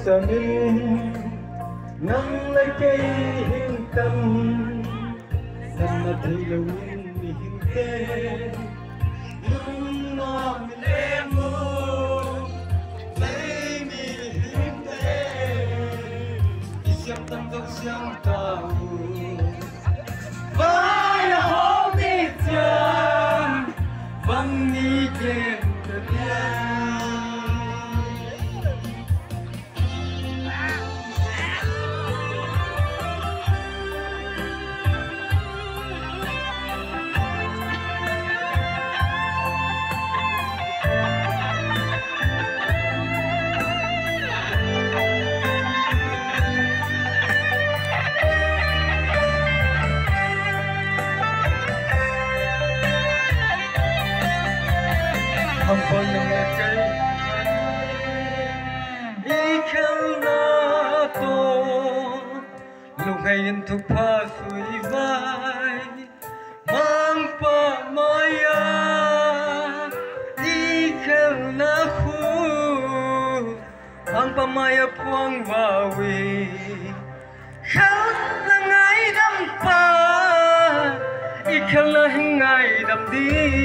samin nang lai kay hintam nan na dilawin ni hinte lung na milemo lai ni hinte isyam tam dok siyang tao vaya homi tiang vang ni ken Hồng vân nghe cây ý khăn na to lúc ngày in thu pha suy vai mang pa maya ý khăn na khu mang pa maya puang vawi khăn là ngày đâm pa ý khăn là ngày đâm đi